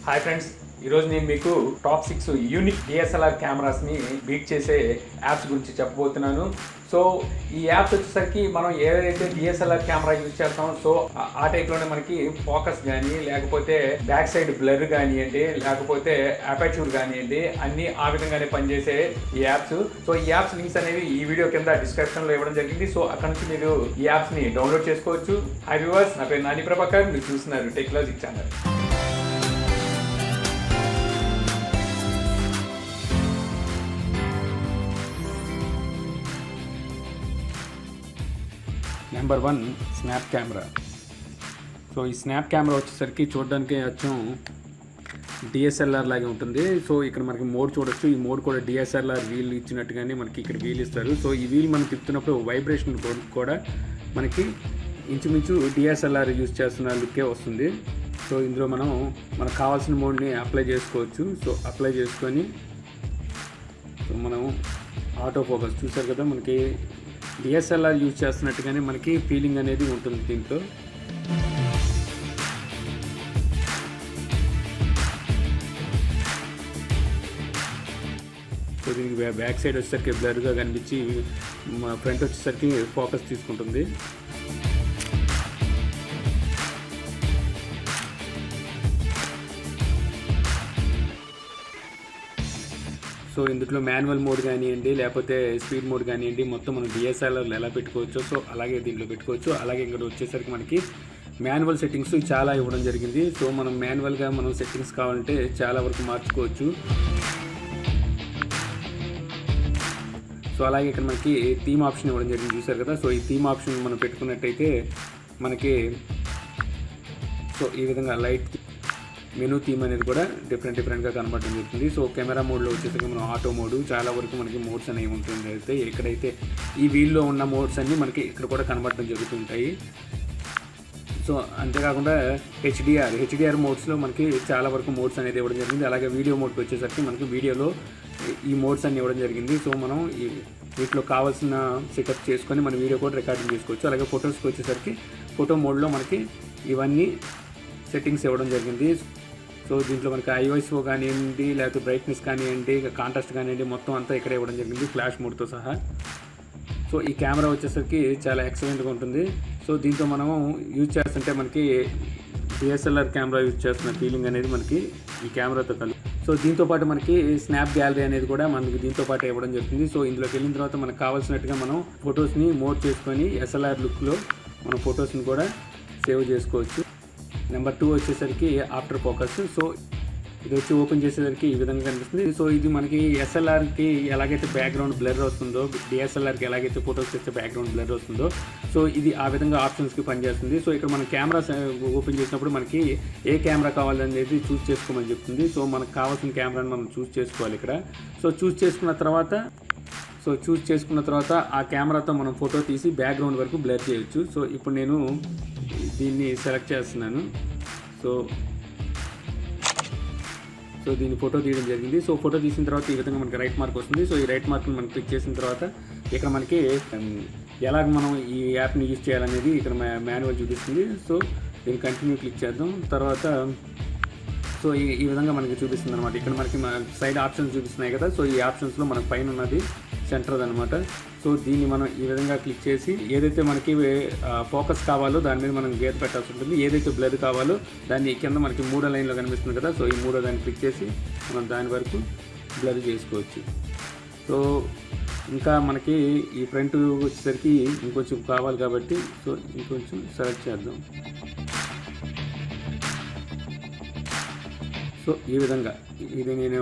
Hi friends, ఈరోజు నేను మీకు టాప్ 6 యూనిక్ డిఎస్ఎల్ఆర్ కెమెరాస్ని బీట్ చేసే యాప్స్ గురించి చెప్పబోతున్నాను. సో ఈ యాప్స్ వచ్చేసరికి మనం ఏదైతే డిఎస్ఎల్ఆర్ కెమెరా యూజ్ చేస్తామో సో ఆ టైప్లోనే మనకి ఫోకస్ కానీ, లేకపోతే బ్యాక్ సైడ్ బ్లర్ కానివ్వండి, లేకపోతే అపర్చూర్ కానివ్వండి, అన్నీ ఆ విధంగానే పనిచేసే ఈ యాప్స్. సో ఈ యాప్స్ లింక్స్ అనేవి ఈ వీడియో కింద డిస్క్రిప్షన్లో ఇవ్వడం జరిగింది. సో అక్కడ నుంచి మీరు ఈ యాప్స్ని డౌన్లోడ్ చేసుకోవచ్చు. హై వ్యూవర్స్, నా పేరు నాని ప్రభాకర్, మీరు చూస్తున్నారు technology channel. Number 1 snap camera. So ఈ స్నాప్ కెమెరా వచ్చేసరికి చూడడానికి అచ్చం డిఎస్ఎల్ఆర్ లాగే ఉంటుంది. సో ఇక్కడ మనకి మోడ్ చూడొచ్చు. ఈ మోడ్ కూడా డిఎస్ఎల్ఆర్ వీల్ ఇచ్చినట్టుగానే మనకి ఇక్కడ వీల్ ఇస్తారు. సో ఈ వీల్ మనం తిప్పుతున్నప్పుడు వైబ్రేషన్ కూడా మనకి ఇంచుమించు డిఎస్ఎల్ఆర్ యూజ్ చేస్తున్న లుక్కే వస్తుంది. సో ఇందులో మనకు కావాల్సిన మోడ్ని అప్లై చేసుకోవచ్చు. సో అప్లై చేసుకొని మనం ఆటో ఫోకస్ చూసారు కదా, మనకి డిఎస్ఎల్ఆర్ యూజ్ చేస్తున్నట్టుగానే మనకి ఫీలింగ్ అనేది ఉంటుంది దీంట్లో. సో దీనికి బ్యాక్ సైడ్ వచ్చేసరికి బ్లర్గా కనిపించి, ఫ్రంట్ వచ్చేసరికి ఫోకస్ తీసుకుంటుంది. సో ఇందులో మాన్యువల్ మోడ్ కానివ్వండి, లేకపోతే స్పీడ్ మోడ్ కానివ్వండి, మొత్తం మనం డిఎస్ఎల్ఆర్లో ఎలా పెట్టుకోవచ్చు సో అలాగే దీంట్లో పెట్టుకోవచ్చు. అలాగే ఇక్కడ వచ్చేసరికి మనకి మాన్యువల్ సెట్టింగ్స్ చాలా ఇవ్వడం జరిగింది. సో మనం మాన్యువల్గా సెట్టింగ్స్ కావాలంటే చాలా వరకు మార్చుకోవచ్చు. సో అలాగే ఇక్కడ మనకి థీమ్ ఆప్షన్ ఇవ్వడం జరిగింది, చూసారు కదా. సో ఈ థీమ్ ఆప్షన్ మనం పెట్టుకున్నట్టయితే మనకి సో ఈ విధంగా లైట్ మెనూ థీమ్ అనేది కూడా డిఫరెంట్గా కనబడడం జరుగుతుంది. సో కెమెరా మోడ్లో వచ్చేసరికి మనం ఆటో మోడ్, చాలా వరకు మనకి మోడ్స్ అనేవి ఉంటుంది. అయితే ఎక్కడైతే ఈ వీల్లో ఉన్న మోడ్స్ అన్నీ మనకి ఇక్కడ కూడా కనబడడం జరుగుతుంటాయి. సో అంతేకాకుండా హెచ్డిఆర్ మోడ్స్లో మనకి చాలా వరకు మోడ్స్ అనేది ఇవ్వడం జరిగింది. అలాగే వీడియో మోడ్కి వచ్చేసరికి మనకి వీడియోలో ఈ మోడ్స్ అన్ని ఇవ్వడం జరిగింది. సో మనం వీటిలో కావాల్సిన సెటప్ చేసుకొని మన వీడియో కూడా రికార్డింగ్ చేసుకోవచ్చు. అలాగే ఫొటోస్కి వచ్చేసరికి ఫోటో మోడ్లో మనకి ఇవన్నీ సెట్టింగ్స్ ఇవ్వడం జరిగింది. సో దీంట్లో మనకి ఐఓఎస్ఓ కానివ్వండి, లేకపోతే బ్రైట్నెస్ కానివ్వండి, కాంట్రాస్ట్ కానివ్వండి, మొత్తం అంతా ఇక్కడ ఇవ్వడం జరిగింది ఫ్లాష్ మోడ్తో సహా. సో ఈ కెమెరా వచ్చేసరికి చాలా ఎక్సలెంట్గా ఉంటుంది. సో దీంతో మనం యూజ్ చేస్తుంటే మనకి డిఎస్ఎల్ఆర్ కెమెరా యూజ్ చేస్తున్న ఫీలింగ్ అనేది మనకి ఈ కెమెరాతో కలిసి. సో దీంతో పాటు మనకి స్నాప్ గ్యాలరీ అనేది కూడా మనకి దీంతో పాటు ఇవ్వడం జరుగుతుంది. సో ఇందులోకి వెళ్ళిన తర్వాత మనకు కావాల్సినట్టుగా మనం ఫొటోస్ని మోడ్ చేసుకొని ఎస్ఎల్ఆర్ లుక్లో మన ఫొటోస్ని కూడా సేవ్ చేసుకోవచ్చు. నెంబర్ 2 వచ్చేసరికి ఆఫ్టర్ ఫోకస్. సో ఇది వచ్చి ఓపెన్ చేసేసరికి ఈ విధంగా కనిపిస్తుంది. సో ఇది మనకి ఎస్ఎల్ఆర్కి ఎలాగైతే బ్యాక్గ్రౌండ్ బ్లర్ వస్తుందో, డిఎస్ఎల్ఆర్కి ఎలాగైతే ఫోటోస్ చేస్తే బ్యాక్గ్రౌండ్ బ్లర్ వస్తుందో, సో ఇది ఆ విధంగా ఆప్షన్స్కి పనిచేస్తుంది. సో ఇక్కడ మన కెమెరా ఓపెన్ చేసినప్పుడు మనకి ఏ కెమెరా కావాలనేది చూస్ చేసుకోమని చెప్తుంది. సో మనకు కావాల్సిన కెమెరాని మనం చూస్ చేసుకోవాలి ఇక్కడ. సో చూస్ చేసుకున్న తర్వాత ఆ కెమెరాతో మనం ఫోటో తీసి బ్యాక్గ్రౌండ్ వరకు బ్లర్ చేయొచ్చు. సో ఇప్పుడు నేను దీన్ని సెలెక్ట్ చేస్తున్నాను. సో దీన్ని ఫోటో తీయడం జరిగింది. సో ఫోటో తీసిన తర్వాత ఈ విధంగా మనకి రైట్ మార్క్ వస్తుంది. సో ఈ రైట్ మార్క్ని మనం క్లిక్ చేసిన తర్వాత ఇక్కడ మనకి ఎలాగ మనం ఈ యాప్ని యూజ్ చేయాలనేది ఇక్కడ మాన్యువల్ చూపిస్తుంది. సో దీన్ని కంటిన్యూ క్లిక్ చేద్దాం. తర్వాత సో ఈ విధంగా మనకి చూపిస్తుంది అనమాట. ఇక్కడ మనకి సైడ్ ఆప్షన్స్ చూపిస్తున్నాయి కదా. సో ఈ ఆప్షన్స్లో మనకు పైన ఉన్నది సెంటర్ అనమాట. సో దీన్ని మనం ఈ విధంగా క్లిక్ చేసి ఏదైతే మనకి ఫోకస్ కావాలో దాని మీద మనం గీత పెట్టాల్సి ఉంటుంది. ఏదైతే బ్లర్ కావాలో దాన్ని కింద మనకి 3వ లైన్లో కనిపిస్తుంది కదా. సో ఈ 3వ దాన్ని క్లిక్ చేసి మనం దాని వరకు బ్లర్ చేసుకోవచ్చు. సో ఇంకా మనకి ఈ ఫ్రంట్ వచ్చేసరికి ఇంకొంచెం కావాలి కాబట్టి సో ఇంకొంచెం సెలెక్ట్ చేద్దాం. సో ఈ విధంగా ఇది నేను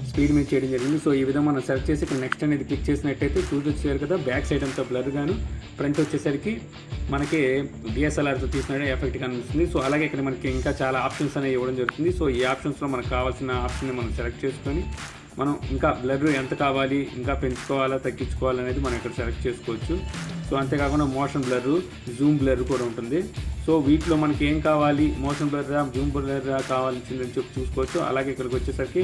స్పీడ్ మీద చేయడం జరిగింది. సో ఈ విధంగా మనం సెర్చ్ చేసి ఇక్కడ నెక్స్ట్ అనేది క్లిక్ చేసినట్టయితే చూసొచ్చారు కదా, బ్యాక్ సైడ్ అంతా బ్లర్ గాను, ఫ్రంట్ వచ్చేసరికి మనకి డిఎస్ఎల్ఆర్తో తీసిన ఎఫెక్ట్ కనిపిస్తుంది. సో అలాగే ఇక్కడ మనకి ఇంకా చాలా ఆప్షన్స్ అనేవి ఇవ్వడం జరుగుతుంది. సో ఈ ఆప్షన్స్లో మనకు కావాల్సిన ఆప్షన్ని మనం సెలెక్ట్ చేసుకొని మనం ఇంకా బ్లర్ ఎంత కావాలి, ఇంకా పెంచుకోవాలా తగ్గించుకోవాలా అనేది మనం ఇక్కడ సెలెక్ట్ చేసుకోవచ్చు. సో అంతేకాకుండా మోషన్ బ్లర్, జూమ్ బ్లర్ కూడా ఉంటుంది. సో వీటిలో మనకి ఏం కావాలి, మోషన్ బ్లర్ జూమ్ బ్లర్ కావాల్సిందని చెప్పి చూసుకోవచ్చు. అలాగే ఇక్కడికి వచ్చేసరికి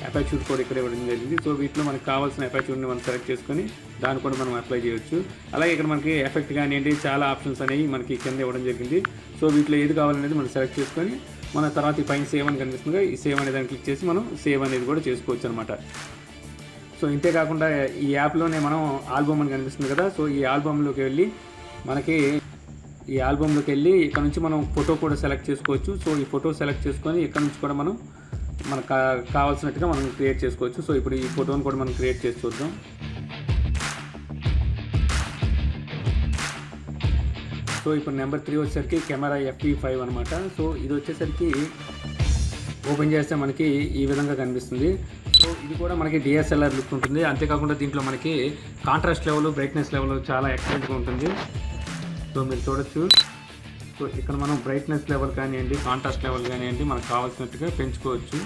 అపర్చూర్ కూడా ఇక్కడ ఇవ్వడం జరిగింది. సో వీటిలో మనకు కావాల్సిన అపర్చూర్ని మనం సెలెక్ట్ చేసుకొని దాన్ని కూడా మనం అప్లై చేయొచ్చు. అలాగే ఇక్కడ మనకి ఎఫెక్ట్ కానివ్వండి చాలా ఆప్షన్స్ అనేవి మనకి కింద ఇవ్వడం జరిగింది. సో వీటిలో ఏది కావాలనేది మనం సెలెక్ట్ చేసుకొని మన తర్వాత ఈ పైన సేవ్ అని కనిపిస్తుంది, ఈ సేవ్ అనే దాన్ని క్లిక్ చేసి మనం సేవ్ అనేది కూడా చేసుకోవచ్చు అనమాట. సో ఇంతే కాకుండా ఈ యాప్లోనే మనం ఆల్బమ్ అని కనిపిస్తుంది కదా, సో ఈ ఆల్బమ్లోకి వెళ్ళి ఇక్కడ నుంచి మనం ఫోటో కూడా సెలెక్ట్ చేసుకోవచ్చు. సో ఈ ఫోటో సెలెక్ట్ చేసుకొని ఇక్కడ నుంచి కూడా మనం మనకు కావాల్సినట్టుగా మనం క్రియేట్ చేసుకోవచ్చు. సో ఇప్పుడు ఈ ఫోటోని కూడా మనం క్రియేట్ చేసి చూద్దాం. సో ఇప్పుడు నెంబర్ 3 వచ్చేసరికి కెమెరా FE5 అనమాట. సో ఇది వచ్చేసరికి ఓపెన్ చేస్తే మనకి ఈ విధంగా కనిపిస్తుంది. సో ఇది కూడా మనకి DSLR లుక్ ఉంటుంది. అంతేకాకుండా దీంట్లో మనకి కాంట్రాస్ట్ లెవెల్, బ్రైట్నెస్ లెవెల్ చాలా ఎక్సలెంట్గా ఉంటుంది. సో మీరు చూడొచ్చు. సో ఇక్కడ మనం బ్రైట్నెస్ లెవెల్ కానివ్వండి, కాంట్రాస్ట్ లెవెల్ కానివ్వండి మనకు కావాల్సినట్టుగా పెంచుకోవచ్చు.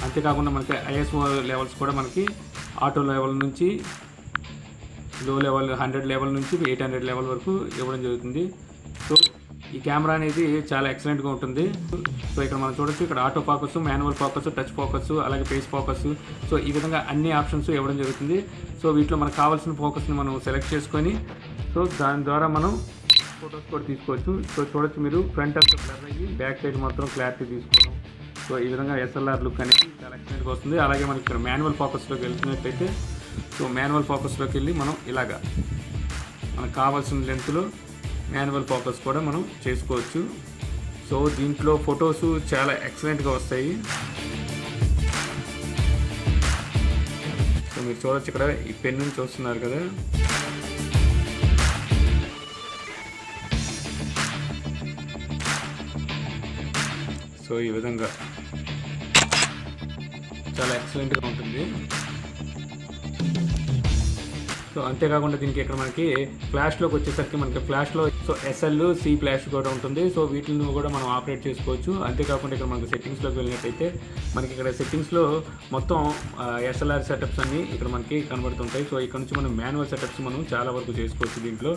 అంతేకాకుండా మనకి ISO లెవెల్స్ కూడా మనకి ఆటో లెవెల్ నుంచి లో లెవెల్ 100 లెవెల్ నుంచి 800 లెవెల్ వరకు ఇవ్వడం జరుగుతుంది. సో ఈ కెమెరా అనేది చాలా ఎక్సలెంట్గా ఉంటుంది. సో ఇక్కడ మనం చూడొచ్చు, ఇక్కడ auto focus, manual focus, touch focus, అలాగే ఫేస్ ఫోకస్, సో ఈ విధంగా అన్ని ఆప్షన్స్ ఇవ్వడం జరుగుతుంది. సో వీటిలో మనకు కావాల్సిన ఫోకస్ని మనం సెలెక్ట్ చేసుకొని సో దాని ద్వారా మనం ఫొటోస్ కూడా తీసుకోవచ్చు. సో చూడొచ్చు మీరు, ఫ్రంట్ అంతా బ్లర్ అయ్యి బ్యాక్ సైడ్ మాత్రం క్లారిటీ తీసుకోవడం. సో ఈ విధంగా SLR లుక్ అనేది చాలా ఎక్సలెంట్గా వస్తుంది. అలాగే మనకి ఇక్కడ మాన్యువల్ ఫోకస్లోకి వెళ్తున్నట్టయితే, సో మాన్యువల్ ఫోకస్లోకి వెళ్ళి మనం ఇలాగా మనకు కావాల్సిన లెంత్లో మాన్యువల్ ఫోకస్ కూడా మనం చేసుకోవచ్చు. సో దీంట్లో ఫొటోస్ చాలా ఎక్సలెంట్గా వస్తాయి. సో మీరు చూడొచ్చు, ఇక్కడ ఈ పెన్ నుంచి చూస్తున్నారు కదా. సో ఈ విధంగా చాలా ఎక్సలెంట్గా ఉంటుంది. సో అంతేకాకుండా దీనికి ఇక్కడ మనకి ఫ్లాష్లోకి వచ్చేసరికి మనకి ఫ్లాష్లో సో SL, C ఫ్లాష్ కూడా ఉంటుంది. సో వీటిని కూడా మనం ఆపరేట్ చేసుకోవచ్చు. అంతేకాకుండా ఇక్కడ మనకి సెట్టింగ్స్లోకి వెళ్ళినట్టయితే మనకి ఇక్కడ సెట్టింగ్స్లో మొత్తం SLR సెటప్స్ అన్నీ ఇక్కడ మనకి కనబడుతుంటాయి. సో ఇక్కడ నుంచి మనం మాన్యువల్ సెటప్స్ మనం చాలా వరకు చేసుకోవచ్చు. దీంట్లో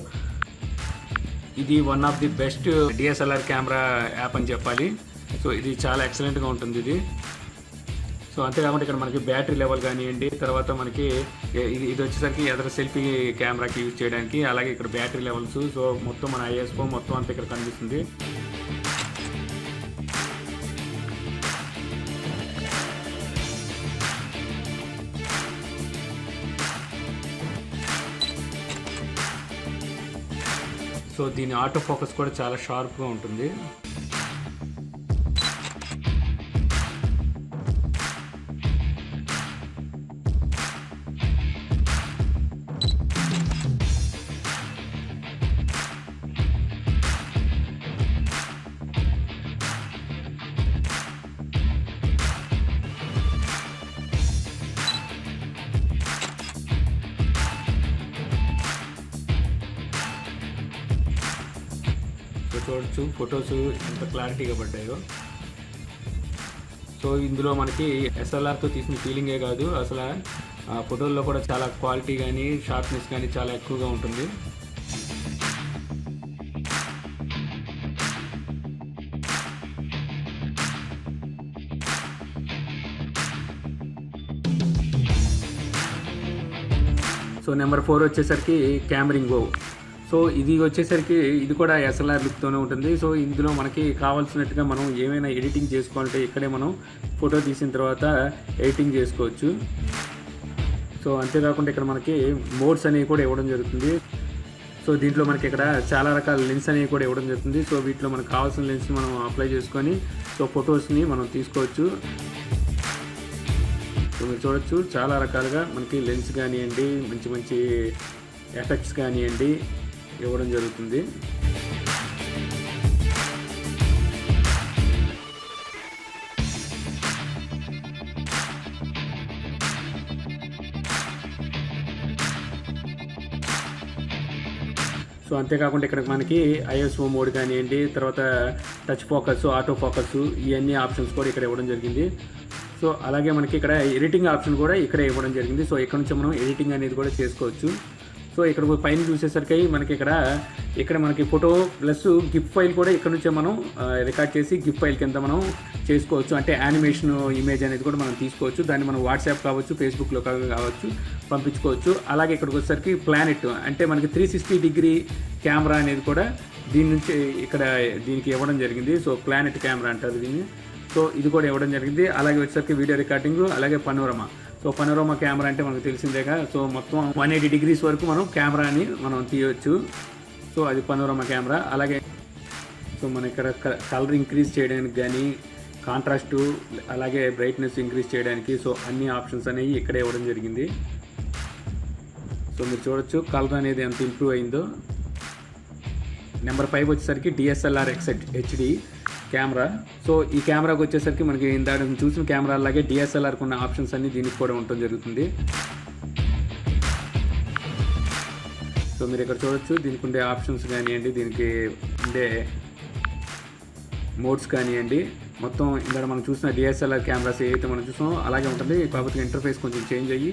ఇది one of the best DSLR camera app అని చెప్పాలి. సో ఇది చాలా ఎక్సలెంట్గా ఉంటుంది ఇది. సో అంతేకాకుండా ఇక్కడ మనకి బ్యాటరీ లెవెల్ కానివ్వండి, తర్వాత మనకి ఇది వచ్చేసరికి ఎదర సెల్ఫీ కెమెరాకి యూజ్ చేయడానికి, అలాగే ఇక్కడ బ్యాటరీ లెవెల్స్, సో మొత్తం మన ISO మొత్తం అంతా ఇక్కడ కనిపిస్తుంది. సో దీని ఆటో ఫోకస్ కూడా చాలా షార్ప్గా ఉంటుంది. చూడొచ్చు ఫొటోస్ ఎంత క్లారిటీగా పడ్డాయో. సో ఇందులో మనకి SLRతో తీసిన ఫీలింగే కాదు, అసలు ఫోటోల్లో కూడా చాలా క్వాలిటీ కానీ షార్ప్నెస్ కానీ చాలా ఎక్కువగా ఉంటుంది. సో నెంబర్ 4 వచ్చేసరికి కెమెరింగో. సో ఇది వచ్చేసరికి ఇది కూడా SLR లుక్తోనే ఉంటుంది. సో ఇందులో మనకి కావాల్సినట్టుగా మనం ఏమైనా ఎడిటింగ్ చేసుకోవాలంటే ఇక్కడే మనం ఫోటో తీసిన తర్వాత ఎడిటింగ్ చేసుకోవచ్చు. సో అంతేకాకుండా ఇక్కడ మనకి మోడ్స్ అనేవి కూడా ఇవ్వడం జరుగుతుంది. సో దీంట్లో మనకి ఇక్కడ చాలా రకాల లెన్స్ అనేవి కూడా ఇవ్వడం జరుగుతుంది. సో వీటిలో మనకు కావాల్సిన లెన్స్ని మనం అప్లై చేసుకొని సో ఫొటోస్ని మనం తీసుకోవచ్చు. సో మీరు చూడొచ్చు, చాలా రకాలుగా మనకి లెన్స్ కానివ్వండి, మంచి మంచి ఎఫెక్ట్స్ కానివ్వండి ఇవ్వడం జరుగుతుంది. సో అంతేకాకుండా ఇక్కడ మనకి ISO మోడ్ కానివ్వండి, తర్వాత టచ్ ఫోకస్, ఆటో ఫోకస్, ఇవన్నీ ఆప్షన్స్ కూడా ఇక్కడ ఇవ్వడం జరిగింది. సో అలాగే మనకి ఇక్కడ ఎడిటింగ్ ఆప్షన్ కూడా ఇక్కడే ఇవ్వడం జరిగింది. సో ఇక్కడ నుంచి మనం ఎడిటింగ్ అనేది కూడా చేసుకోవచ్చు. సో ఇక్కడ పైన చూసేసరికి మనకి ఇక్కడ మనకి ఫోటో ప్లస్ గిఫ్ ఫైల్ కూడా ఇక్కడ నుంచే మనం రికార్డ్ చేసి గిఫ్ ఫైల్ కింద మనం చేసుకోవచ్చు. అంటే యానిమేషన్ ఇమేజ్ అనేది కూడా మనం తీసుకోవచ్చు. దాన్ని మనం వాట్సాప్ కావచ్చు, ఫేస్బుక్లో కావచ్చు పంపించుకోవచ్చు. అలాగే ఇక్కడికి వచ్చేసరికి ప్లానెట్ అంటే మనకి 360 డిగ్రీ కెమెరా అనేది కూడా దీని నుంచి ఇక్కడ దీనికి ఇవ్వడం జరిగింది. సో ప్లానెట్ కెమెరా అంటారు దీన్ని. సో ఇది కూడా ఇవ్వడం జరిగింది. అలాగే వచ్చేసరికి వీడియో రికార్డింగ్, అలాగే పనోరమా. సో పనోరమా కెమెరా అంటే మనకు తెలిసిందేగా. సో మొత్తం 180 degrees వరకు మనం కెమెరాని మనం తీయవచ్చు. సో అది పనోరమా కెమెరా. అలాగే సో మన ఇక్కడ కలర్ ఇంక్రీజ్ చేయడానికి కానీ, కాంట్రాస్టు, అలాగే బ్రైట్నెస్ ఇంక్రీజ్ చేయడానికి సో అన్ని ఆప్షన్స్ అనేవి ఇక్కడే ఇవ్వడం జరిగింది. సో మీరు చూడొచ్చు కలర్ అనేది ఎంత ఇంప్రూవ్ అయిందో. నెంబర్ 5 వచ్చేసరికి DSLR XHD కెమెరా. సో ఈ కెమెరాకి వచ్చేసరికి మనకి ఇందాక చూసిన కెమెరా అలాగే DSLRకి ఉన్న ఆప్షన్స్ అన్నీ దీనికి కూడా ఉండటం జరుగుతుంది. సో మీరు ఇక్కడ చూడొచ్చు దీనికి ఉండే ఆప్షన్స్ కానివ్వండి, దీనికి ఉండే మోడ్స్ కానివ్వండి, మొత్తం ఇందాక మనం చూసిన DSLR కెమెరాస్ ఏదైతే మనం చూసామో అలాగే ఉంటుంది. కాకపోతే ఇంటర్ఫేస్ కొంచెం చేంజ్ అయ్యి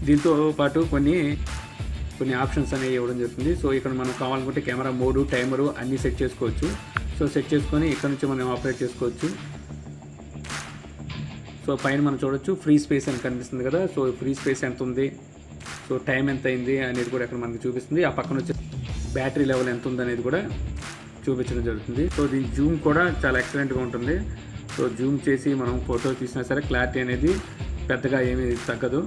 దీంతో పాటు కొన్ని ఆప్షన్స్ అనేవి ఇవ్వడం జరుగుతుంది. సో ఇక్కడ మనం కావాలనుకుంటే కెమెరా మోడు, టైమరు అన్నీ సెట్ చేసుకోవచ్చు. సో సెట్ చేసుకొని ఇక్కడ నుంచి మనం ఆపరేట్ చేసుకోవచ్చు. సో పైన మనం చూడొచ్చు ఫ్రీ స్పేస్ అని కనిపిస్తుంది కదా. సో ఫ్రీ స్పేస్ ఎంత ఉంది, సో టైం ఎంత అయింది అనేది కూడా ఇక్కడ మనకి చూపిస్తుంది. ఆ పక్కన వచ్చే బ్యాటరీ లెవెల్ ఎంత ఉంది అనేది కూడా చూపించడం జరుగుతుంది. సో దీని జూమ్ కూడా చాలా ఎక్సలెంట్గా ఉంటుంది. సో జూమ్ చేసి మనం ఫోటో తీసినా సరే క్లారిటీ అనేది పెద్దగా ఏమీ తగ్గదు.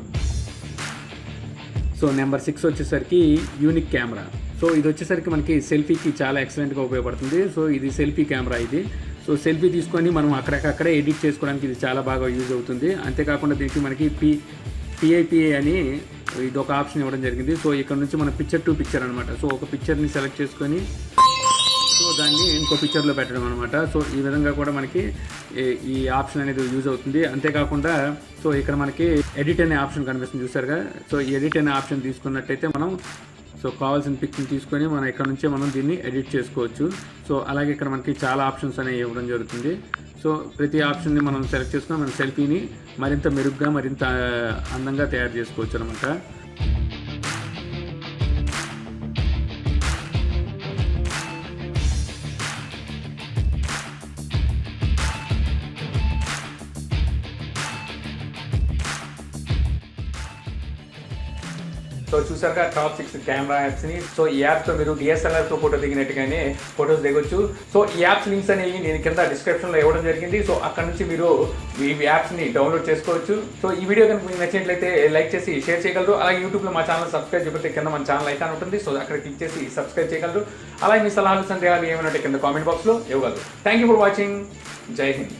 సో నెంబర్ 6 వచ్చేసరికి యూనిక్ కెమెరా. సో ఇది వచ్చేసరికి మనకి సెల్ఫీకి చాలా ఎక్సలెంట్గా ఉపయోగపడుతుంది. సో ఇది సెల్ఫీ కెమెరా ఇది. సో సెల్ఫీ తీసుకొని మనం అక్కడే ఎడిట్ చేసుకోవడానికి ఇది చాలా బాగా యూజ్ అవుతుంది. అంతేకాకుండా దీనికి మనకి PIPA అని ఇది ఒక ఆప్షన్ ఇవ్వడం జరిగింది. సో ఇక్కడ నుంచి మన పిక్చర్ టు పిక్చర్ అనమాట. సో ఒక పిక్చర్ని సెలెక్ట్ చేసుకొని సో దాన్ని ఇంకో పిక్చర్లో పెట్టడం అనమాట. సో ఈ విధంగా కూడా మనకి ఈ ఆప్షన్ అనేది యూజ్ అవుతుంది. అంతేకాకుండా సో ఇక్కడ మనకి ఎడిట్ అనే ఆప్షన్ కనిపిస్తుంది చూసారుగా. సో ఈ ఎడిట్ అనే ఆప్షన్ తీసుకున్నట్టయితే మనం సో కావాల్సిన పిక్ని తీసుకొని మనం ఇక్కడ నుంచే మనం దీన్ని ఎడిట్ చేసుకోవచ్చు. సో అలాగే ఇక్కడ మనకి చాలా ఆప్షన్స్ అనేవి ఇవ్వడం జరుగుతుంది. సో ప్రతి ఆప్షన్ని మనం సెలెక్ట్ చేసుకొని మన సెల్ఫీని మరింత మెరుగ్గా, మరింత అందంగా తయారు చేసుకోవచ్చు అనమాట. సో చూసారుగా టాప్ 6 కెమెరా యాప్స్ని. సో ఈ యాప్తో మీరు DSLRతో ఫోటో దిగినట్టుగానే ఫొటోస్ దిగొచ్చు. సో ఈ యాప్స్ లింక్స్ అనేవి నేను కింద డిస్క్రిప్షన్లో ఇవ్వడం జరిగింది. సో అక్కడ నుంచి మీరు ఈ యాప్స్ని డౌన్లోడ్ చేసుకోవచ్చు. సో ఈ వీడియో కనుక మీకు నచ్చినట్లయితే లైక్ చేసి షేర్ చేయగలరు. అలాగే యూట్యూబ్లో మా ఛానల్ సబ్స్క్రైబ్ చేయకపోతే కింద మన ఛానల్ ఐకాన్ ఉంటుంది. సో అక్కడ క్లిక్ చేసి సబ్స్క్రైబ్ చేయగలరు. అలాగే మీ సలహాలు, సందేహాలు ఏమైనా కింద కామెంట్ బాక్స్లో ఇవ్వగలరు. Thank you for watching. జై హింద్.